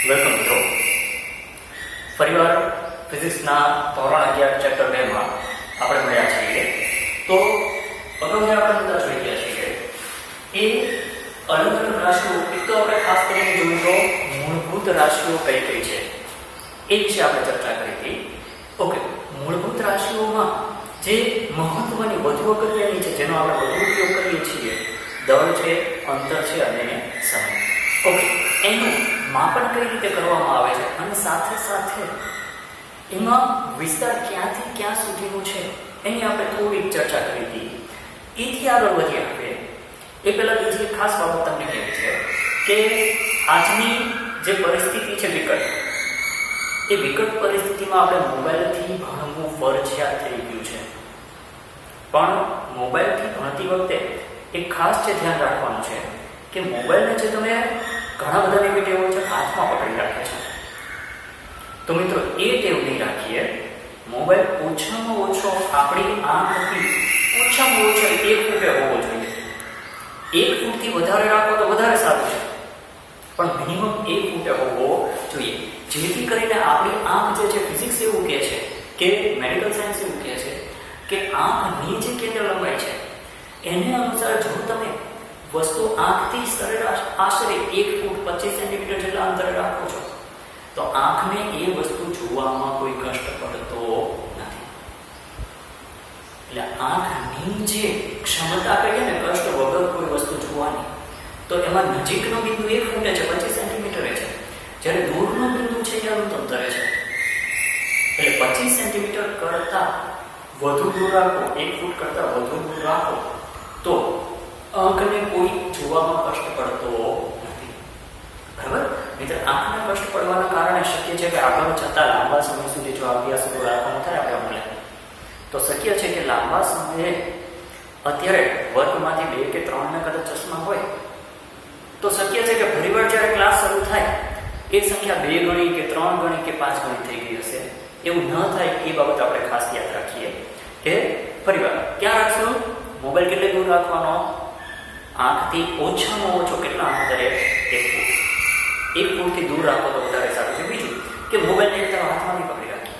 Welcome મિત્રો. ફરીવાર ફિઝિક્સના ધોરણ 11 ચેપ્ટર 2 માં આપણે મળ્યા છીએ. તો અગાઉ આપણે બધા જોઈ ગયા છીએ એ અલગ અલગ રાશિઓ. એક તો આપણે ખાસ કરીને જોયું તો મૂળભૂત રાશિઓ કઈ કઈ છે એ વિશે આપણે ચર્ચા કરી હતી. ઓકે, મૂળભૂત રાશિઓમાં જે મહત્વની વધુ અગત્યની છે, જેનો આપણે વધુ ઉપયોગ કરીએ છીએ, દળ છે, અંતર છે અને સમય. ઓકે, એનું માપન કઈ રીતે કરવામાં આવે છે અને સાથે સાથે એમાં વિસ્તાર ક્યાંથી ક્યાં સુધીનું છે એની આપણે થોડી ચર્ચા કરી હતી. એથી આગળ વધીએ આપણે એ પહેલા બીજી એક ખાસ બાબત તમને કહેવી છે કે આજની જે પરિસ્થિતિ છે વિકટ, એ વિકટ પરિસ્થિતિમાં આપણે મોબાઈલથી ભણવું ફરજિયાત થઈ ગયું છે. પણ મોબાઈલથી ભણતી વખતે એક ખાસ જે ધ્યાન રાખવાનું છે કે મોબાઈલને જે તમે ઘણા બધા એવી ટેવો છે હાથમાં પકડી રાખે છે, તો મિત્રો એ ટેવ નહીં રાખીએ. મોબાઈલ ઓછામાં ઓછો આપણી આંખથી ઓછામાં ઓછો 1 ફૂટે હોવો જોઈએ. 1 ફૂટથી વધારે રાખો તો વધારે સારું છે, પણ મિનિમમ 1 ફૂટે હોવો જોઈએ, જેથી કરીને આપણી આંખ જે છે, ફિઝિક્સ એવું કહે છે કે મેડિકલ સાયન્સ એવું કહે છે કે આંખની જે કેન્દ્ર લંબાઈ છે એને અનુસાર જો તમે વસ્તુ આંખથી સરેરાશ આશરે 1 ફૂટ 25 સેન્ટીમીટર જેટલા અંતરે રાખો છો તો આંખને એ વસ્તુ જોવામાં કોઈ કષ્ટ પડતો નથી. એટલે આંખની જે ક્ષમતા કહીએ ને, કષ્ટ વગર કોઈ વસ્તુ જોવાની, તો એમાં નજીકનો બિંદુ 1 ફૂટે છે, 25 સેન્ટીમીટરે છે, જ્યારે દૂરનો બિંદુ છે એ અનુતંતરે છે. એટલે 25 સેન્ટીમીટર કરતા વધુ દૂર રાખો, 1 ફૂટ કરતા વધુ દૂર રાખો તો આંખને કોઈ જોવામાં કષ્ટ પડતો નથી. બરાબર મિત્ર, આંખને કષ્ટ પડવાના કારણે શક્ય છે કે આગળ જતા લાંબા સમય સુધી જો અભ્યાસ રાખવાનો થાય આપણે મળે તો શક્ય છે કે લાંબા સમયે અત્યારે વર્ગમાંથી 2 કે 3 ને કદાચ ચશ્મા હોય તો શક્ય છે કે ફરીવાર જ્યારે ક્લાસ શરૂ થાય એ સંખ્યા 2 ગણી કે 3 ગણી કે 5 ગણી થઈ ગઈ હશે. એવું ન થાય એ બાબત આપણે ખાસ યાદ રાખીએ કે ફરીવાર ક્યાં રાખશું, મોબાઈલ કેટલે દૂર રાખવાનો, આંખથી ઓછામાં ઓછો કેટલા અંતરે, 1 ફૂટ. 1 ફૂટથી દૂર રાખો તો વધારે સારું છે. બીજું કે મોબાઈલને એકદમ હાથમાં નહીં પકડી રાખીએ,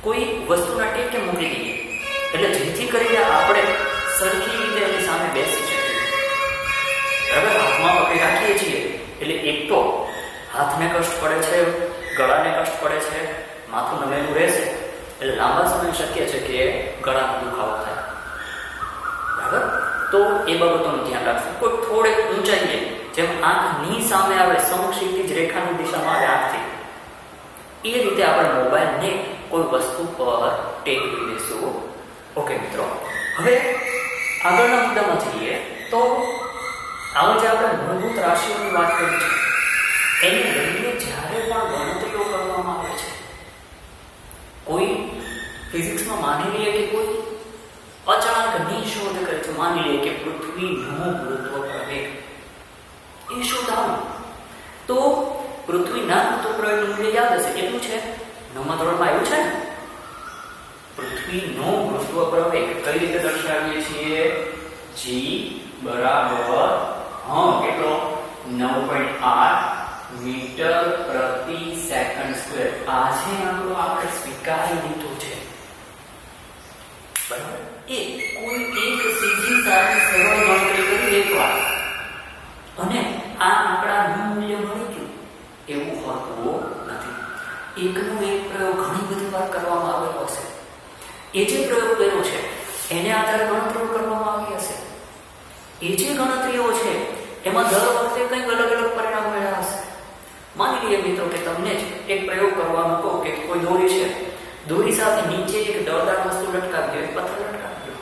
કોઈ વસ્તુના ટેકે મૂકી દઈએ એટલે જેથી કરીને આપણે સરખી રીતે એની સામે બેસી શકીએ. બરાબર, હાથમાં પકડી રાખીએ છીએ એટલે એક તો હાથને કષ્ટ પડે છે, ગળાને કષ્ટ પડે છે, માથું નમેલું રહેશે એટલે લાંબા સમય શક્ય છે કે ગળાનો દુખાવો થાય. બરાબર, તો એ બાબતોનું ધ્યાન રાખશું. કોઈ થોડેક ઊંચાઈએ જેમ આંખની સામે આવે, સમક્ષિતિજ રેખાની દિશામાં આવે આંખથી, એ રીતે આપણે મોબાઈલને કોઈ વસ્તુ પર ટેકવી દઈશું. ઓકે મિત્રો, હવે આગળના મુદ્દામાં જઈએ તો આવો જે આપણે મૂળભૂત રાશિઓની વાત કરી છે એને લઈને જ્યારે પણ ગણતરીઓ કરવામાં આવે છે, કોઈ ફિઝિક્સમાં માની લઈએ કે કોઈ અચાનકની શોધ કરે છે, માની લઈએ કે પૃથ્વીનો ગુરુત્વ પ્રવેગ, એ શોધાવું તો પૃથ્વીના ગુરુત્વ પ્રવેગનું મૂલ્ય યાદ હશે, કેટલું છે? 9મા ધોરણમાં આવ્યું છે ને. પૃથ્વીનો ગુરુત્વ પ્રવેગ કઈ રીતે દર્શાવીએ છીએ? g બરાબર કેટલો? 9.8 મીટર પ્રતિ સેકન્ડ સ્ક્વેર. આજે આંકડો આપણે સ્વીકારી લીધો છે. બરાબર, એ કોઈ એક સીધી સારી સરળ ગણતરી કરી એકવાર અને આ આંકડાનું મૂલ્ય મળી ગયું એવું હોતું નથી. એકનો એક પ્રયોગ ઘણી બધી વાર કરવામાં આવેલો હશે. એ જે પ્રયોગ કર્યો છે એને આધારે ગણતરીઓ કરવામાં આવી હશે. એ જે ગણતરીઓ છે એમાં દર વખતે કંઈક અલગ અલગ પરિણામ મળ્યા હશે. માની લઈએ મિત્રો કે તમને જ એક પ્રયોગ કરવાનો કહો કે કોઈ દોરી છે, દોરી સાથે નીચે એક દળદાર વસ્તુ લટકાવી દો, પથ્થર લટકાવી દો.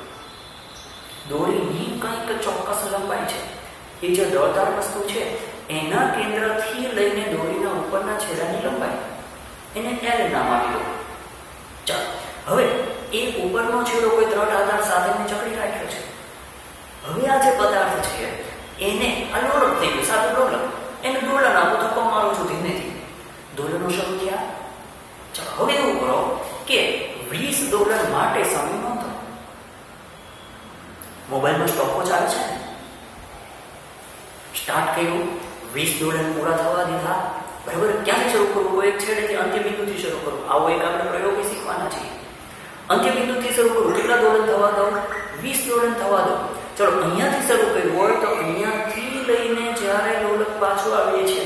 દોરીની કંઈક ચોક્કસ લંબાઈ છે. એ જે દળદાર વસ્તુ છે એના કેન્દ્રથી લઈને દોરીના ઉપરના છેડાની લંબાઈ, એને L નામ આપી દો. ચાલો, હવે એ ઉપરનો છેડો કોઈ દ્રઢ આધાર સાધનને જકડી રાખ્યો છે. હવે આ જે પદાર્થ છે એને આ લોલક થઈ ગયું, સારું લોલક, એને દોલન આપો, ધક્કો મારું છું ધીમેથી, દોલનો શરૂ થયા. ચાલો, હવે એવું કરો કે 20 દોલન માટે સમય નોંધો. મોબાઈલમાં સ્ટોપવોચ આવે છે ને, સ્ટાર્ટ કર્યું 20 દોલન પૂરા થવા દીધા. બરાબર, ક્યાંથી શરૂ કરવું? કોઈ એક છેડેથી અંત્ય બિંદુથી શરૂ કરવું. આવો એક આપણે પ્રયોગ શીખવાના છીએ. અંત્ય બિંદુથી શરૂ કરવું. કેટલા દોલન થવા દો? 20 દોલન થવા દો. ચલો, અહીંયાથી શરૂ કર્યું હોય તો અહીંયાથી લઈને જ્યારે લોલક પાછું આવીએ છીએ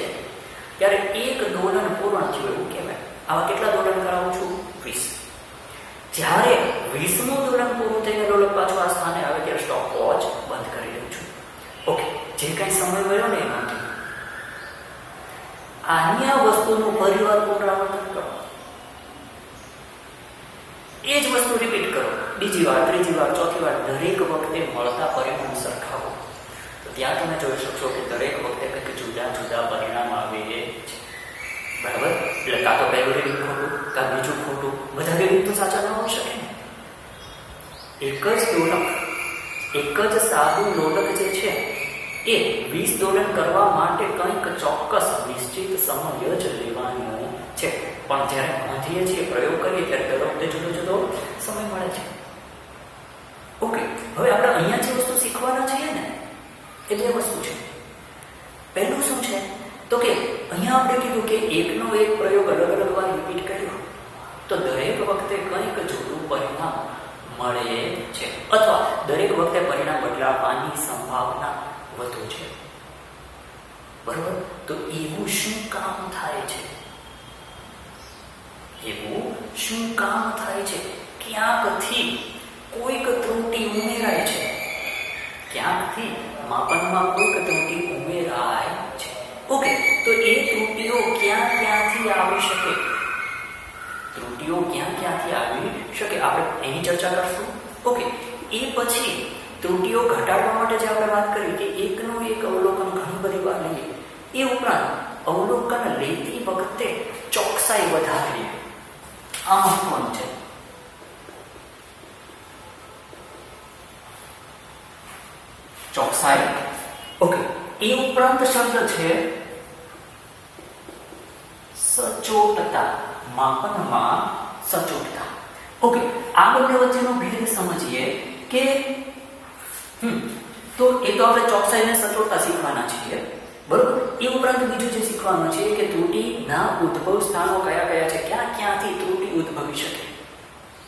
ત્યારે એક દોલન પૂર્ણ થયું એવું કહેવાય. આવા કેટલા દોલન કરાવું છું? 20. જ્યારે 20મું દોલન પૂરું થઈને લોલક પાછું આ સ્થાને આવે ત્યારે સ્ટોપ વોચ બંધ કરી દઉં છું. ઓકે, જે કાંઈ સમય મળ્યો ને એમાંથી આની આ વસ્તુનું ફરીવાર પુનરાવર્તન કરો. એ જ વસ્તુ રિપીટ કરો. બીજી વાર, ત્રીજી વાર, ચોથી વાર, દરેક વખતે મળતા પરિણામ સરખાવો. તો ત્યાં તમે જોઈ શકશો કે દરેક વખતે કંઈક જુદા જુદા પરિણામ આવે છે. બરાબર, એટલે કાં તો પહેલું રીડિંગ ખોટું, કાં બીજું ખોટું, બધા રીડિંગ તો સાચા ન હોઈ શકે ને. એક જ દોલક, એક જ સાદું લોલક જે છે એ 20 દોલન કરવા માટે કંઈક ચોક્કસ નિશ્ચિત સમય જ લેવાનો છે. પણ જ્યારે નોંધીએ છીએ, પ્રયોગ કરીએ ત્યારે દર વખતે જુદો જુદો સમય મળે છે. ઓકે, હવે આપણે અહીંયા જે વસ્તુ શીખવાના છીએ ને એ બે વસ્તુ છે. પહેલું શું છે તો કે અહીંયા આપણે કીધું કે એકનો એક પ્રયોગ અલગ અલગ વાર રિપીટ કર્યો તો દરેક વખતે કંઈક જુદું પરિણામ મળે છે, અથવા દરેક વખતે પરિણામ બદલાવાની સંભાવના વધુ છે. બરોબર, તો એવું શું કામ થાય છે? એવું શું કામ થાય છે? ક્યાંકથી કોઈક ત્રુટી ઉમેરાય છે, ક્યાંકથી માપનમાં કોઈક ત્રુટી ઉમેરાય છે. ઓકે, તો એ ત્રુટીઓ ક્યાંથી આવી શકે? ત્રુટીઓ ક્યાંથી આવી શકે આપણે એની ચર્ચા કરશું. ઓકે, એ પછી ત્રુટીઓ ઘટાડવા માટે જે આપણે વાત કરી કે એકનું એક અવલોકન ઘણી બધી વાર લઈએ, એ ઉપરાંત અવલોકન લેતી વખતે ચોકસાઈ વધારીએ. આ મહત્વનું છે. ચોકસાઈ. ઓકે, એ ઉપરાંત શબ્દ છે સચોટતા. માપનમાં સચોટતા. ઓકે, આ બંને વચ્ચેનો ભેદ સમજીએ કે તો એ તો આપણે ચોકસાઈ અને સચોટતા શીખવાના છીએ. બરોબર, એ ઉપરાંત બીજું જે શીખવાનું છે કે ત્રુટીના ઉદ્ભવ સ્થાનો કયા કયા છે, ક્યાંથી ત્રુટી ઉદ્ભવી શકે.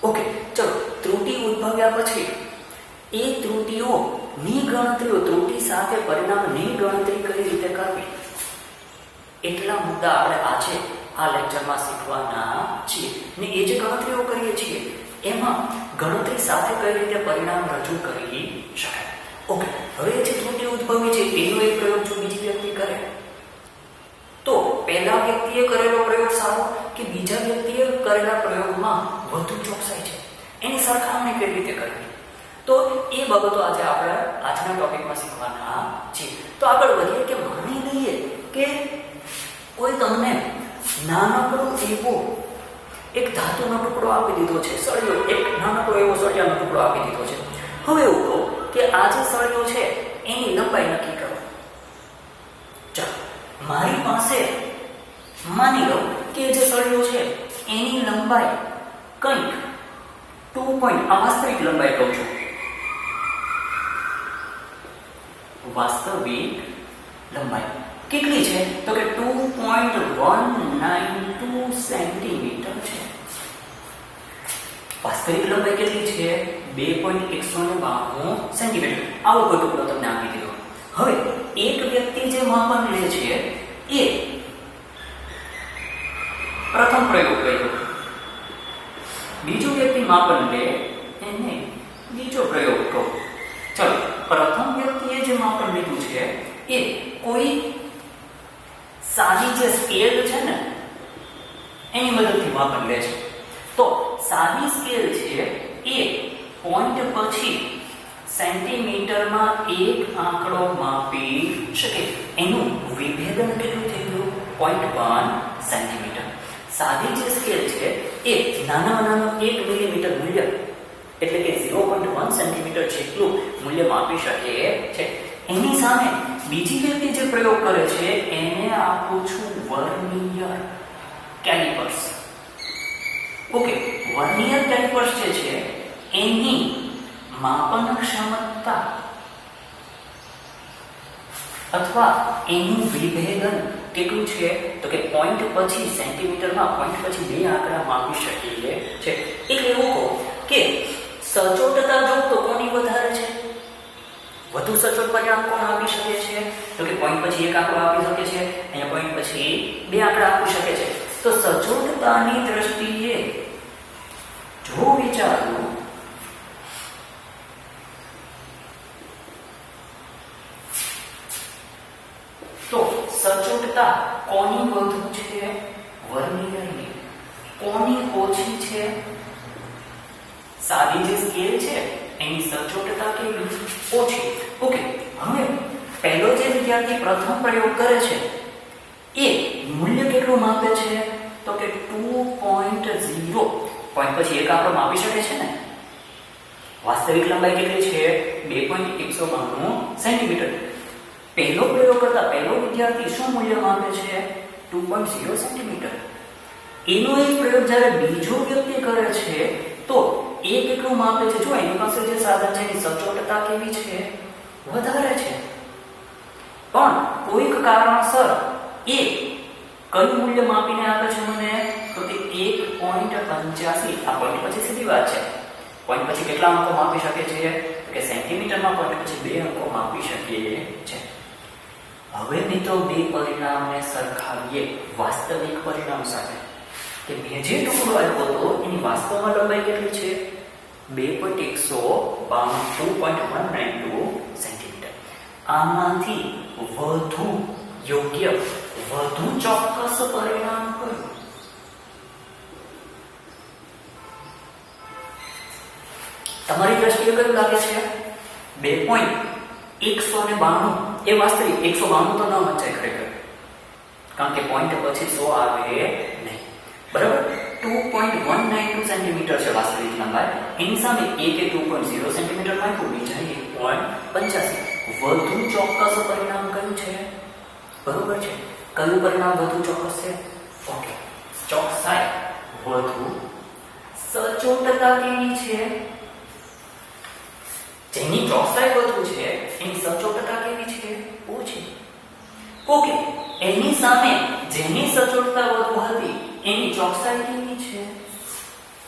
ઓકે, ચલો, ત્રુટી ઉદ્ભવ્યા પછી એ ત્રુટીઓની ગણતરીઓ, ત્રુટી સાથે પરિણામની ગણતરી કઈ રીતે કરવી, એટલા મુદ્દા આપણે આજે આ લેક્ચરમાં શીખવાના છીએ. ને એ જે ગણતરીઓ કરીએ છીએ એમાં ગણતરી સાથે કઈ રીતે પરિણામ રજૂ કરી શકાય. ઓકે, હવે જે ત્રુટી ઉદ્ભવી છે એનો એક પ્રયોગ જો બીજી વ્યક્તિ કરે તો પહેલા વ્યક્તિએ કરેલો પ્રયોગ સારો કે બીજા વ્યક્તિએ કરેલા પ્રયોગમાં વધુ ચોકસાઈ છે, એની સરખામણી કેવી રીતે કરવી, તો એ બાબતો આજે આપણે આજના ટોપિકમાં શીખવાના છીએ. તો આગળ વધીએ કે માની લઈએ કે કોઈ તમને નાનકડો એવો એક ધાતુનો ટુકડો આપી દીધો છે, સળિયો, એક નાનકડો એવો સળિયાનો ટુકડો આપી દીધો છે. હવે એવું કહો કે આ જે સળિયો છે એની લંબાઈ નક્કી કરો. ચાલો, મારી પાસે માની લો કે જે સળિયો છે એની લંબાઈ કંઈક 2. આ વાસ્તવિક લંબાઈ કહું છું, વાસ્તવિક લંબાઈ કેટલી છે તો કે 2.192 સેન્ટીમીટર છે. વાસ્તવિક લંબાઈ કેટલી છે? 2.192 સેન્ટીમીટર. આવો કોઈ ટુકડો તમને આપી દીધો. હવે એક વ્યક્તિ જે માપન લે છે એ પ્રથમ પ્રયોગ કર્યો, બીજો વ્યક્તિ માપન લે એને બીજો પ્રયોગ કહો. ચલો, પ્રથમ વ્યક્તિએ જે માપન લીધું છે એ કોઈ સાદી જે સ્કેલ છે ને એની મદદથી માપન લે છે. તો સાદી સ્કેલ છે એ પોઈન્ટ પછી સેન્ટીમીટરમાં એક આંકડો માપી શકે. એનું વિભેદન કેટલું થઈ ગયું? 0.1 સેન્ટીમીટર. સાદી જે સ્કેલ છે એ નાનામાં નાનું 1 મિલીમીટર મૂલ્ય એટલે કે 0.1 સેન્ટીમીટર જેટલું મૂલ્ય માપી શકે છે. એની સામે બીજી વ્યક્તિ જે પ્રયોગ કરે છે એને આપું છું vernier calipers. Okay, vernier calipers જે છે એની માપન ક્ષમતા અથવા એનું વિભેદન કેટલું છે તો કે પોઈન્ટ પછી સેન્ટીમીટરમાં પોઈન્ટ પછી બે આંકડા માપી શકીએ છે. એટલે એવું કહો કે સચોટતા જો તો કોની વધારે છે, વધુ સચોટ પરિણામ કોણ આપી શકે છે તો કે પોઈન્ટ પછી એક આંકડો આપી શકે છે, અહીંયા પોઈન્ટ પછી બે આંકડા આપી શકે છે. તો સચોટતાની દ્રષ્ટિએ જો વિચારું તો સચોટતા કોની વધુ છે, વર્નિયરની. કોની ઓછી છે, સાદી જે સ્કેલ છે એની સચોટતા કેવી, ઓછી. ઓકે, હવે પહેલો જે વિદ્યાર્થી પ્રથમ પ્રયોગ કરે છે એ મૂલ્ય કેટલું માપે છે તો કે 2.0. પોઈન્ટ પછી એક આંકડો માપી શકે છે ને. વાસ્તવિક લંબાઈ કેટલી છે 2.192 સેન્ટીમીટર. પહેલો પ્રયોગ કરતા પહેલો વિદ્યાર્થી શું મૂલ્ય માપે છે 2.0 સેન્ટીમીટર. એનો એક પ્રયોગ જ્યારે બીજો વ્યક્તિ કરે છે તો એ કેટલું માપે છે, જો એની પાસે જે સાધન છે એની સચોટતા કેવી છે, વધારે છે. પણ કોઈક કારણસર એ કયું મૂલ્ય માપીને આપે છે મને તો તે 1.85. આ પોઈન્ટ પછી સીધી વાત છે. પોઈન્ટ પછી કેટલા અંકો માપી શકે છે કે સેન્ટીમીટરમાં પોઈન્ટ પછી બે અંકો માપી શકીએ છે. હવે મિત્રો બે પરિણામને સરખાવીએ વાસ્તવિક પરિણામ સાથે કે મેં જે ટુકડો આપ્યો હતો એની વાસ્તવમાં લંબાઈ કેટલી છે 2.192 સેન્ટીમીટર. આમાંથી વધુ યોગ્ય, વધુ ચોક્કસ પરિણામ કયું? તમારી દ્રષ્ટિએ કયું લાગે છે 2.192 એ વાસ્તવિક. 192 તો ન વંચાય ખરેખર, કારણ કે પોઈન્ટ પછી 100 આવે નહીં, બરાબર. 2.192 સેન્ટીમીટર છે વાસ્તવિક લંબાઈ. એની સામે એક એ 2.0 સેન્ટીમીટર માપ્યું, બીજા 1.85. વધુ ચોક્કસ પરિણામ કયું છે, બરોબર છે. કયું પરિણામ વધુ ચોક્કસ છે? ઓકે, ચોકસાઈ વધુ. સચોટતા કેવી છે? જેની ચોકસાઈ વધુ છે એની સચોટતા કેવી છે, ઓછી. ઓકે, એની સામે જેની સચોટતા વધુ હતી એની ચોકસાઈ કેવી છે,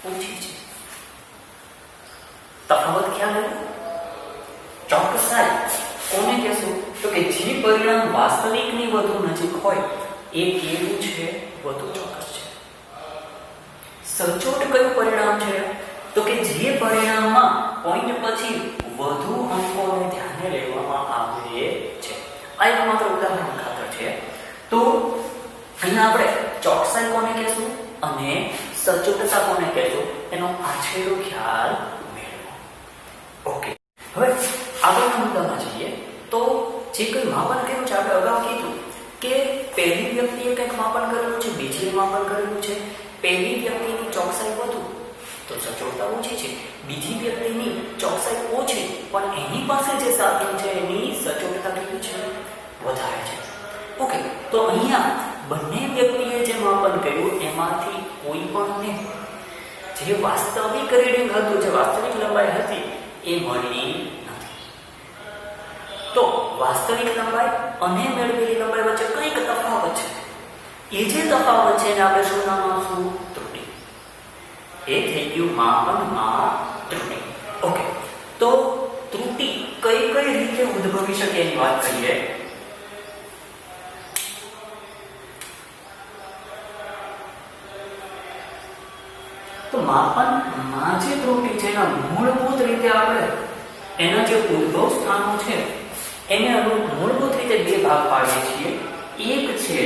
ઓછી છે. તફાવત ખ્યાલ આવ્યો? ચોકસાઈ કોને કહેશું તો કે જે પરિણામ વાસ્તવિકની વધુ નજીક હોય એ કેવું છે, વધુ ચોક્કસ છે. સચોટ કયું પરિણામ છે તો કે જે પરિણામમાં પોઈન્ટ પછી વધુ અંકોને ધ્યાને લેવામાં આવે છે. આ એક માત્ર ઉદાહરણ ખાતર છે. તો અહીંયા આપણે ચોકસાઈ કોને કહેશું અને સચોટતા કોને કહેશું એનો આછેડો ખ્યાલ મેળવો. ઓકે, હવે આગળના મુદ્દામાં જઈએ. તો જે કોઈ માપન કર્યું છે, આપણે અગાઉ કીધું કે પહેલી વ્યક્તિએ કંઈક માપન કરેલું છે, બીજીએ માપન કરેલું છે. પહેલી વ્યક્તિની ચોકસાઈ વધુ તો સચોટતા ઓછી છે, બીજી વ્યક્તિની ચોકસાઈ ઓછી પણ એની પાસે જે સાધન છે એની સચોટતા કેટલી છે, વધારે છે. ઓકે, તો અહીંયા બંને વ્યક્તિએ જે માપન કર્યું એમાંથી કોઈ પણને જે વાસ્તવિક રીડિંગ હતું, જે વાસ્તવિક લંબાઈ હતી એ મળી નથી. તો વાસ્તવિક લંબાઈ અને મેળવેલી લંબાઈ વચ્ચે કંઈક તફાવત છે. એ જે તફાવત છે એને આપણે શું નામ આપશું? ત્રુટી. એ થઈ ગયું માપનમાં ત્રુટી. ઓકે, તો ત્રુટી કઈ કઈ રીતે ઉદ્ભવી શકે એની વાત કરીએ. તો માપનમાં જે ત્રુટી છે એના મૂળભૂત રીતે આપણે એના જે ઉદ્ભવ સ્થાનો છે એને મૂળભૂત રીતે બે ભાગ પાડીએ છીએ. એક છે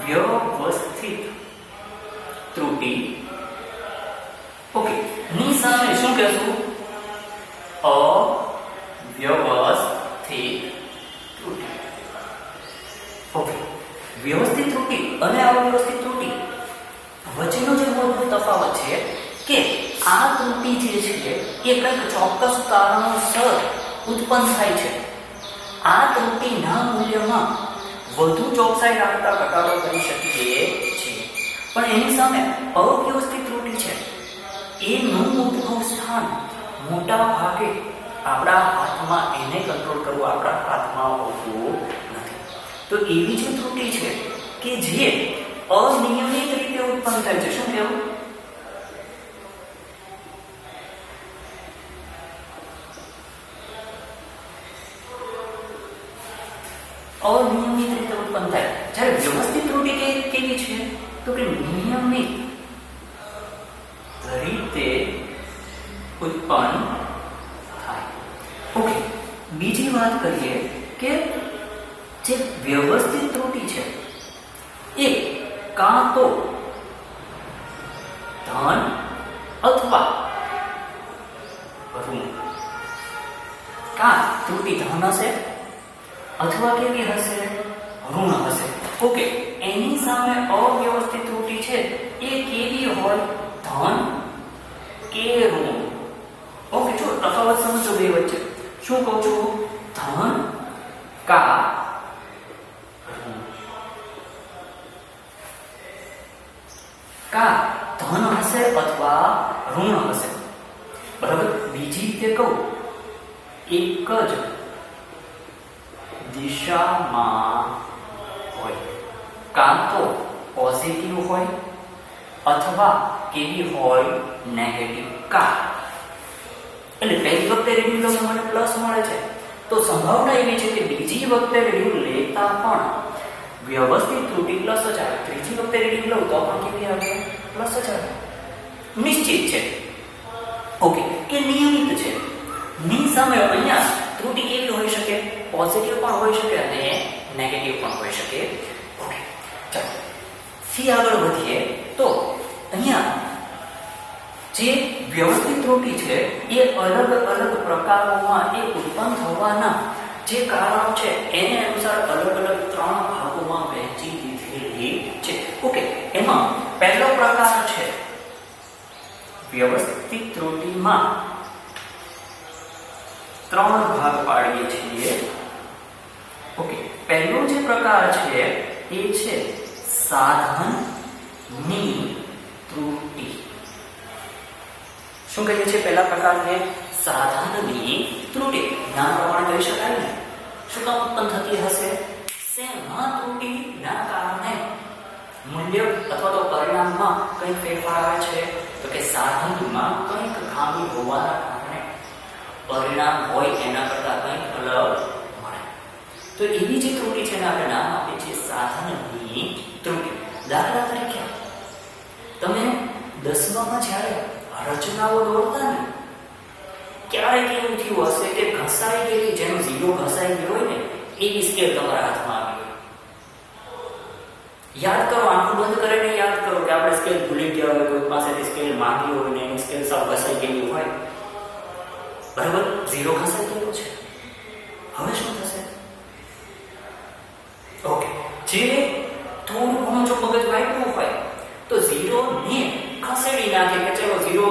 વ્યવસ્થિત ત્રુટી. ઓકે, ની સામે શું કહેશું? અવ્યવસ્થિત ત્રુટી. ઓકે, વ્યવસ્થિત ત્રુટી અને અવ્યવસ્થિત ત્રુટી વચ્ચેનો જે મૂળભૂત તફાવત છે કે આ ત્રુટી જે છે એ કંઈક ચોક્કસ કારણોસર ઉત્પન્ન થાય છે. આ ત્રુટીના મૂલ્યમાં વધુ ચોકસાઈ રાખતા ઘટાડો કરી શકીએ છીએ. પણ એની સામે અવ્યવસ્થિત ત્રુટી છે એનું ઉદ્ભવ સ્થાન મોટા ભાગે આપણા હાથમાં એને કંટ્રોલ કરવું આપણા હાથમાં હોતું નથી. તો એવી જે ત્રુટિ છે કે જે અનિયમિત રીતે ઉત્પન્ન થાય છે. શું કહેવું? અનિયમિત રીતે ઉત્પન્ન થાય. જ્યારે વ્યવસ્થિત ત્રુટિ કેવી છે? તો કે નિયમિત રીતે ઉત્પન્ન થાય. ઓકે, બીજી વાત કરીએ કે જે વ્યવસ્થિત ત્રુટિ છે એ કાં તો ધન અથવા ઋણ, કાં ત્રુટિ ધન હશે અથવા કેવી હશે? ઋણ હશે. ઓકે, એની સામે અવ્યવસ્થિત ત્રુટિ છે એ કેવી હોય? ધન કે ઋણ. ઓકે, જો તફાવત સમજો બે વચ્ચે. શું કહું છું? ધન કા ઋણ. કા ધન હશે અથવા ઋણ હશે. બરાબર. બીજી રીતે કહું, એક જ દિશામાં હોય, કાં તો પોઝિટિવ હોય અથવા કેવી હોય? નેગેટિવ. કા એટલે પહેલી વખતે રીડિંગ લઉં મને પ્લસ મળે છે, તો સંભાવના એવી છે કે બીજી વખતે રીડિંગ લેતા પણ વ્યવસ્થિત ત્રુટિ પ્લસ જ આવે. ત્રીજી વખતે રીડિંગ લઉં તો પણ કેવી આવે? પ્લસ જ આવે. નિશ્ચિત છે. ઓકે, કે નિયમિત છે. ની સામે અહીંયા ત્રુટિ કેવી હોઈ શકે? પોઝિટિવ પણ હોઈ શકે અને નેગેટિવ પણ હોઈ શકે. ઓકે, ચાલો થી આગળ વધીએ. તો અહીંયા જે વ્યવસ્થિત ત્રુટિ છે એ અલગ અલગ પ્રકારોમાં એ ઉત્પન્ન થવાના જે કારણો છે એને અનુસાર અલગ અલગ 3 ભાગોમાં વહેંચી દીધેલી છે. ઓકે, એમાં પહેલો પ્રકાર છે વ્યવસ્થિત ત્રુટિમાં 3 ભાગ પાડીએ છીએ. ઓકે, પહેલો જે પ્રકાર છે એ છે સાધનની ત્રુટિ. શું કહીએ છીએ પહેલા પ્રકારને? સાધનની ત્રુટિ. નામ પ્રમાણે કહી શકાય ને. શું કામ ઉત્પન્ન થતી હશે? શેમાં ત્રુટિના કારણે મૂલ્ય અથવા તો પરિણામમાં કંઈક ફેરફાર આવે છે? તો કે સાધનમાં કંઈક ખામી હોવાના કારણે પરિણામ હોય એના કરતા કંઈક અલગ મળે. તો એવી જે ત્રુટિ છે આપણે નામ આપીએ છીએ સાધનની ત્રુટિ. દાખલા તરીકે તમે 10માં જ્યારે રચનાઓ દોરતા ને ક્યારેક એવું થયું હશે કે ઘસાઈ ગયેલી, જેનો 0 ઘસાઈ ગયો હોય ને એવી સ્કેલ તમારા હાથમાં આવી હોય. યાદ કરો, આંખો બંધ કરીને યાદ કરો કે આપણે સ્કેલ ભૂલી ગયા હોય, કોઈ પાસેથી સ્કેલ માંગી હોય ને એની સ્કેલ સાવ ઘસાઈ ગયેલી હોય. બરાબર, 0 ઘસાઈ ગયેલું છે. હવે શું થશે? ઓકે, જે થોડું ઘણું જો મગજ વાપર્યું હોય તો 0 ને ખસેડી નાખે કે ચલો 0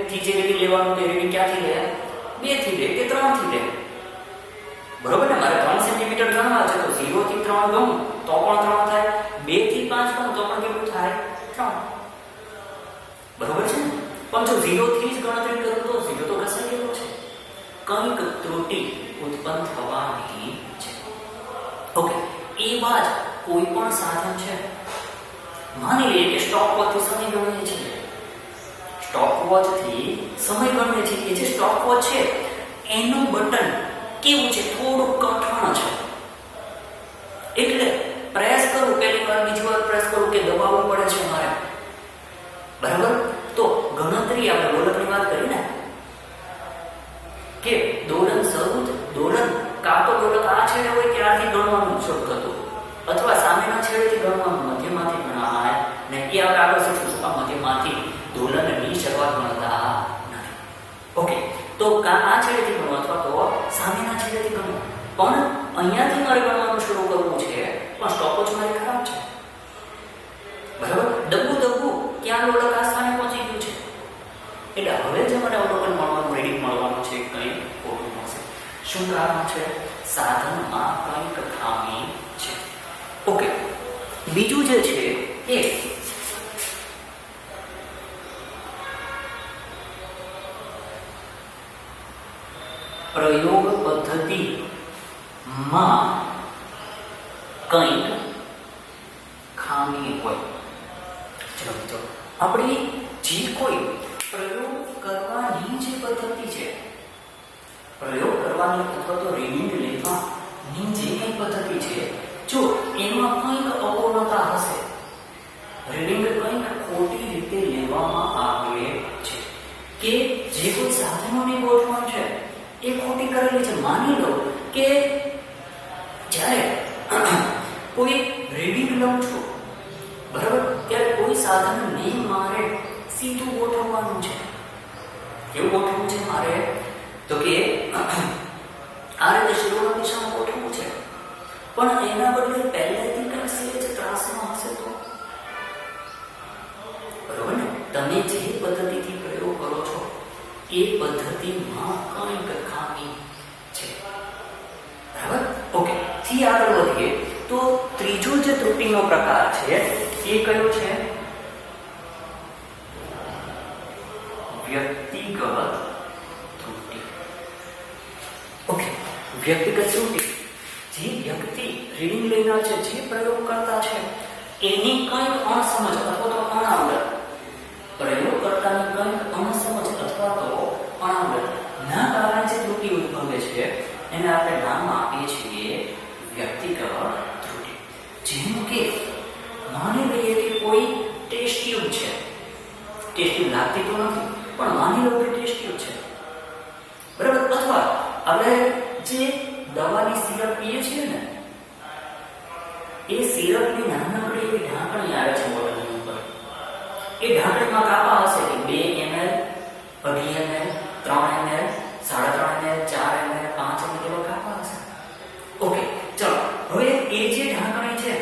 થી જે રીડિંગ લેવાનું તે રીડિંગ ક્યાંથી લે? 2 થી લે કે 3 થી લે. બરોબર ને? મારે 3 સેન્ટીમીટર ગણવા છે તો 0 થી 3 ગણું તો પણ 3 થાય, 2 થી 5 ગણું તો પણ કેટલું થાય? 3. બરોબર છે ને? પણ જો 0 થી જ ગણતરી કરું તો 0 તો ઘસાઈ ગયેલો છે. કંઈક ત્રુટિ ઉત્પન્ન થવાની છે. ઓકે, એવા જ કોઈ પણ સાધન છે. માની લઈએ કે સ્ટોપવોચથી સમય ગણીએ છીએ. સ્ટોપવોચથી સમય ગણીએ છીએ. જે સ્ટોપવોચ છે એનું બટન કેવું છે? થોડું કઠણ છે. એટલે પ્રેસ કરું, પહેલી વાર બીજી વાર પ્રેસ કરું કે દબાવવું પડે છે મારે. બરાબર? તો ગણતરી આપણે દોલનની વાત કરી ને કે દોલન શરૂ, દોલન કાં તો દોલન આ છેડે હોય ત્યારથી ગણવાનું શરૂ થતું અથવા સામેના છેડેથી ગણવાનું મધ્યમાંથી ગણાય ને. એ આપણે આગળ શીખીશું મધ્યમાંથી દોલનની શરૂઆત ગણતા નથી. ઓકે, તો કાં આ છેડેથી ગણો અથવા તો સામેના છેડેથી ગણો. પણ અહીંયાથી મારે ગણવાનું શરૂ કરવું છે, પણ સ્ટોપવોચ મારી ખરાબ છે. બરાબર? દબું ક્યાં લોલક આ સ્થાને પહોંચી ગયું છે. એટલે હવે જે મને અવલોકન મળવાનું, રીડિંગ મળવાનું છે, કંઈ ખોટું મળશે. શું કારણ છે? સાધનમાં કંઈક ખામી છે. ઓકે, બીજું જે છે એ પ્રયોગ કંઈક ખામી હોય. ચલો મિત્રો, આપણી જે કોઈ પ્રયોગ કરવાની જે પદ્ધતિ છે, પ્રયોગ કરવાની અથવા તો રીડિંગ લેવાની જે કઈ પદ્ધતિ છે, જો એમાં કંઈક અપૂર્ણતા હશે, રીડિંગ કંઈક ખોટી રીતે લેવામાં આવે છે, કે જે કોઈ સાધનોની ગોઠવણ છે એ ખોટી કરેલી છે. માની લો કે જ્યારે કોઈ રીડિંગ લઉં છું, બરાબર, ત્યારે કોઈ સાધનને મારે સીધું ગોઠવવાનું છે. કેવું ગોઠવવું છે મારે? તો કે આ રીતે શિરોની દિશામાં ગોઠવવું છે, પણ એના બદલે પહેલેથી કંઈક સેજ ત્રાસમાં હશે તો, બરોબર ને? તમે જે પદ્ધતિથી પ્રયોગ કરો છો એ પદ્ધતિમાં કંઈક ખામી છે, બરાબર? ઓકે, થી આગળ વધીએ તો ત્રીજો જે ત્રુટિનો પ્રકાર છે એ કયો છે? વ્યક્તિગત ત્રુટિ. ઓકે, વ્યક્તિગત ત્રુટિ. જે વ્યક્તિ રીડિંગ લેનાર છે, જે પ્રયોગ કરતા છે, એની કંઈક અણસમજ અથવા તો અનાવડત, પ્રયોગકર્તાની કંઈક અણસમજ અથવા તો અનાવડત ના કારણે જે ત્રુટિ ઉદ્ભવે છે એને આપણે નામ આપીએ છીએ વ્યક્તિગત ત્રુટિ. જેમ કે માની લઈએ કે કોઈ ટેસ્ટ ટ્યુબ છે, ટેસ્ટ ટ્યુબ લાગતી તો નથી, પણ માની લો કે ટેસ્ટ ટ્યુબ છે, બરાબર? અથવા આપણે જે દવાની સિરપ પીએ છીએ ને, એ સિરપની નાનકડી એવી ઢાંકણી આવે છે બોટલની ઉપર. એ ઢાંકણીમાં કાપા હશે કે 2 ml, 2.5 ml, 3 ml, 3.5 ml, 4 ml, 5 ml જેવા કાપા હશે. ઓકે, ચલો હવે એ જે ઢાંકણી છે,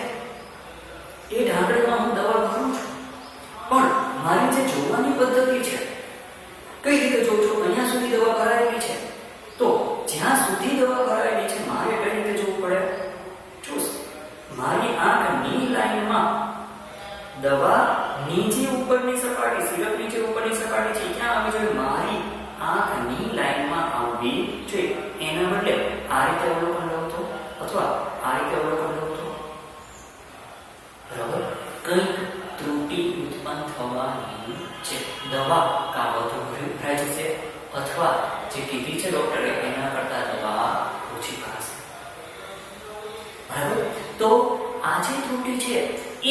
એ ઢાંકણીમાં હું દવા ભરું છું, પણ મારી જે જોવાની પદ્ધતિ છે, કઈ રીતે જોઉં છું? અહીંયા સુધી દવા ભરાયેલી છે, તો જ્યાં સુધી દવા ભરાયેલી છે મારે કઈ રીતે જોવું પડે? જોશ, મારી આંખની લાઈનમાં દવા નીચે ઉપરની સપાટી, સિરપ નીચે ઉપરની સપાટી છે, ક્યાં આવી જોઈએ? મારી આંખની લાઈનમાં આવવી જોઈએ. એના બદલે આ રીતે અવલોકન લઉં તો, અથવા આ રીતે અવલોકન લઉં તો, બરાબર, કંઈક ત્રુટિ ઉત્પન્ન થવાની છે. દવા કાં વધુ ભરાઈ જશે, અથવા જે કીધી છે ડોક્ટરે એના કરતા દવા ઓછી ભરાશે, બરાબર? તો આ જે ત્રુટિ છે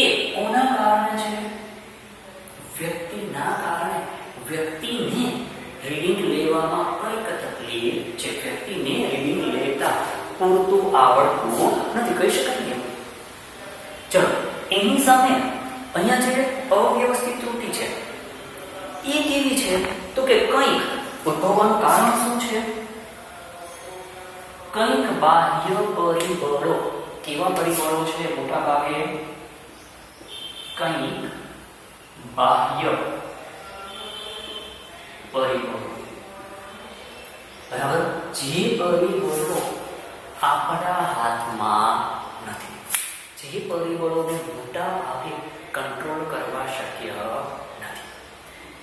એ કોના કારણે છે? વ્યક્તિના કારણે. વ્યક્તિને રીડિંગ લેવામાં કંઈક તકલીફ છે, વ્યક્તિને રીડિંગ લેતા પૂરતું આવડતું નથી, કહી શકાય ને. ચલો, એની સામે અહીંયા જે અવ્યવસ્થિત ત્રુટિ છે એ કેવી છે? તો કે કંઈક ઉદ્ભવવાનું કારણ શું છે? કંઈક બાહ્ય પરિબળો. કેવા પરિબળો છે? મોટા ભાગે કંઈક બાહ્ય પરિબળો, બરાબર? જે પરિબળો આપણા હાથમાં નથી, જે પરિબળોને મોટા ભાગે કંટ્રોલ કરવા શક્ય નથી,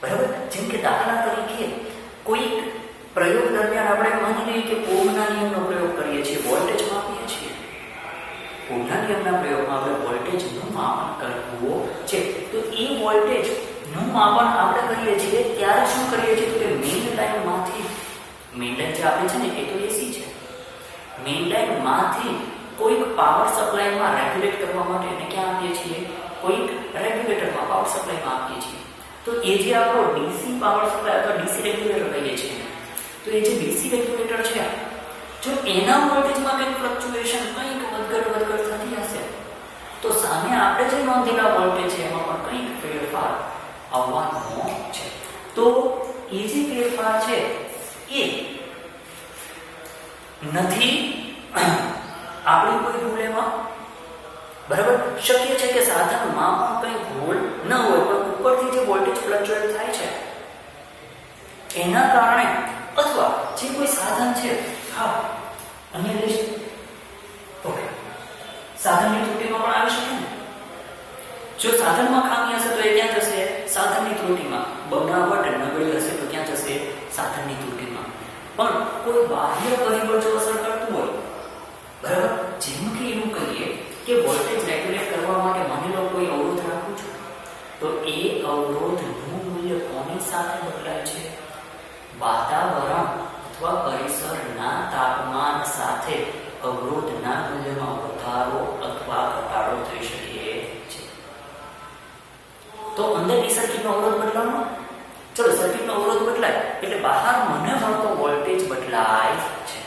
બરાબર? જેમ કે દાખલા તરીકે કોઈ પ્રયોગ દરમિયાન આપણે માની લઈએ કે ઓહમના નિયમનો પ્રયોગ કરીએ છીએ, વોલ્ટેજ માપીએ છીએ. ઓહમના નિયમના પ્રયોગમાં આપણે વોલ્ટેજનું માપન કરવું છે, તો એ વોલ્ટેજનું માપન આપણે કરીએ છીએ ત્યારે શું કરીએ છીએ? તો કે મેઇન લાઈનમાંથી, મેઇન લાઈન જે આપે છે ને એ તો એસી છે, મેઇન લાઈનમાંથી કોઈક પાવર સપ્લાયમાં રેગ્યુલેટ કરવા માટે એને ક્યાં આપીએ છીએ? કોઈક રેગ્યુલેટરમાં, પાવર સપ્લાયમાં આપીએ છીએ. તો એ જે આપણો ડીસી પાવર સપ્લાય અથવા ડીસી રેગ્યુલેટર કહીએ છીએ, તો એ જે ડીસી રેગ્યુલેટર છે, જો એના વોલ્ટેજમાં કંઈક ફ્લક્ચ્યુએશન, કંઈક વધઘટ થતી હશે, તો સામે આપણે જે નોંધેલા વોલ્ટેજ છે એમાં પણ કંઈક ફેરફાર આવવાનો છે. તો એ જે ફેરફાર છે એ નથી આપણી કોઈ ભૂલ એમાં, બરાબર? શક્ય છે કે સાધનમાં પણ કંઈ ભૂલ ન હોય, પણ ઉપરથી જે વોલ્ટેજ ફ્લક્ચ્યુએટ થાય છે એના કારણે, અથવા જે કોઈ સાધન છે, હા અહીંયા લઈશ, ઓકે, સાધનની ત્રુટિમાં પણ આવી શકે ને. જો સાધનમાં ખામી હશે તો એ ક્યાં જશે? સાધનની ત્રુટિમાં. બનાવટ નબળી હશે તો ક્યાં જશે? સાધનની ત્રુટિમાં. પણ કોઈ બાહ્ય પરિબળ જો અસર કરતું હોય, બરાબર, જેમ કે એવું કહીએ કે વાતાવરણ અથવા પરિસરના તાપમાન સાથે અવરોધના મૂલ્યમાં વધારો અથવા ઘટાડો થઈ શકે છે. તો અંદરની સર્કિટનો અવરોધ બદલાવાનો, ચલો સર્કિટનો અવરોધ બદલાય એટલે બહાર મને મળતો વોલ્ટેજ બદલાય છે.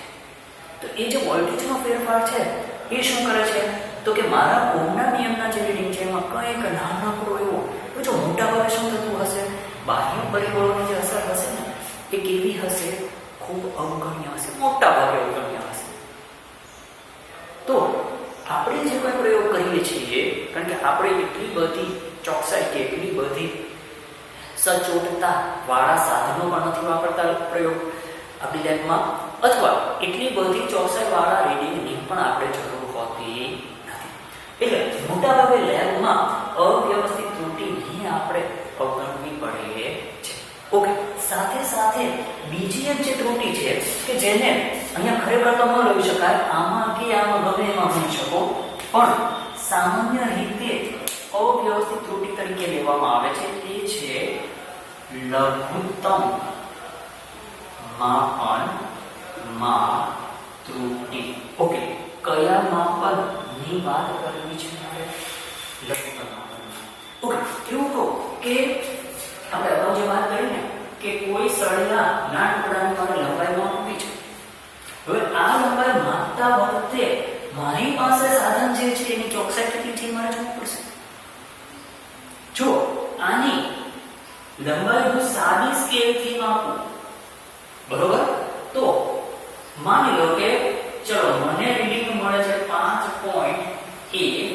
તો એ જે વોલ્ટેજનો ફેરફાર છે એ શું કરે છે? તો કે મારા ઓહમના નિયમના જે રીડિંગ છે એમાં કંઈક નાનકડો એવો, તો જો મોટા ભાગે શું થતું હશે, બાહ્ય પરિબળોની જે અસર હશે ને એ કેવી હશે? ખૂબ અવગણ્ય હશે, મોટા ભાગે અવગણ્ય હશે. તો આપણે જે કોઈ પ્રયોગ કરીએ છીએ, કારણ કે આપણે એટલી બધી ચોકસાઈ કે એટલી બધી સચોટતા વાળા સાધનો પણ નથી વાપરતા પ્રયોગ આપણી લેબમાં, અથવા એટલી બધી ચોકસાઈ વાળા રીડિંગની પણ આપણે જરૂર હોતી નથી. એટલે મોટાભાગે લેબમાં અવ્યવસ્થિત ત્રુટિની આપણે અવગણવી પડે છે. ઓકે, સાથે સાથે બીજી એક જે ત્રુટિ છે કે જેને અહીંયા ખરેખર તો ન લઈ શકાય, આમાં કે આમાં ગમે એમાં ગણી શકો, પણ સામાન્ય રીતે અવ્યવસ્થિત ત્રુટિ તરીકે લેવામાં આવે છે. એ છે લઘુત્તમ માપનમાં ત્રુટિ. ઓકે, કયા માપનની વાત કરવી છે મારે? લઘુત્તમ માપન. ઓકે, કેવું કહો કે આપણે અગાઉ જે વાત કરી ને કે કોઈ સળિયાના ટુકડાની મારે લંબાઈ માપવી છે. હવે આ લંબાઈ માપતા વખતે મારી પાસે સાધન જે છે એની ચોકસાઈ કેટલી છે મારે જોવું પડશે. જો આની લંબાઈ હું સાદી સ્કેલથી માપું, બરોબર, તો માની લો કે ચલો મને રીડિંગ મળે છે 5.1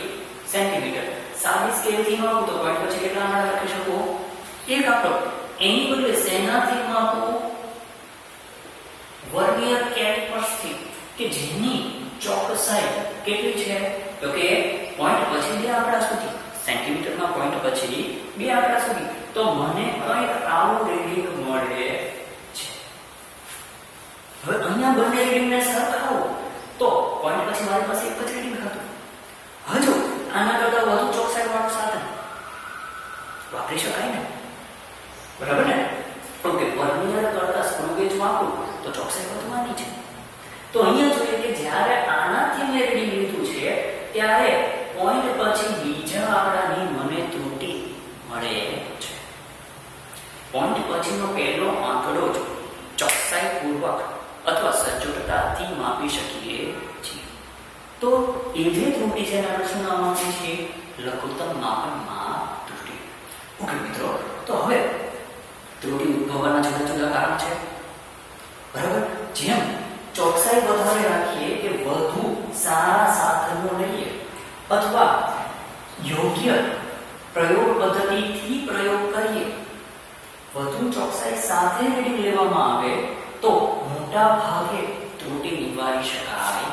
સેન્ટીમીટર. સાદી સ્કેલથી માપું તો પોઈન્ટ પછી કેટલા આંકડા લખી શકું? 1 આંકડો. એની બદલે શેનાથી માપું? વર્નિયર કેલિપર્સથી, કે જેની ચોકસાઈ કેટલી છે? તો કે પોઈન્ટ પછી 2 આંકડા સુધી, સેન્ટીમીટરમાં પોઈન્ટ પછી 2 આંકડા સુધી. તો મને કંઈક આવું રીડિંગ મળે છે. હવે અહીંયા બંને રીડિંગને સરખાવો તો પોઈન્ટ પછી મારી પાસે એક જ રીડિંગ હતું. હજુ આના કરતા વધુ ચોકસાઈ વાળું સાધન વાપરી શકાય ને, બરાબર ને? ઓકે, વર્નિયર કરતા સ્ક્રૂ ગેજ વાપરું તો ચોકસાઈ વધવાની છે. તો અહીંયા જોઈએ કે જ્યારે આનાથી મેં રીડિંગ લીધું છે ત્યારે પોઈન્ટ પછી બીજા આંકડાની મને ત્રુટિ મળે છે. પોઈન્ટ પછીનો પહેલો આંકડો જ ચોકસાઈપૂર્વક અથવા સચોટતાથી માપી શકીએ છીએ. તો એ જે ત્રુટિ છે એના શું નામ આપીએ છીએ? લઘુત્તમ માપનમાં ત્રુટિ. ઓકે મિત્રો, તો હવે ત્રુટિ ઉદ્ભવવાના જુદા જુદા કારણ છે, બરાબર? જેમ ચોકસાઈ વધારે રાખીએ કે વધુ સારા સાધનો લઈએ અથવા યોગ્ય પ્રયોગ પદ્ધતિથી પ્રયોગ કરીએ, વધુ ચોકસાઈ સાથે રીડિંગ લેવામાં આવે તો મોટા ભાગે ત્રુટિ નિવારી શકાય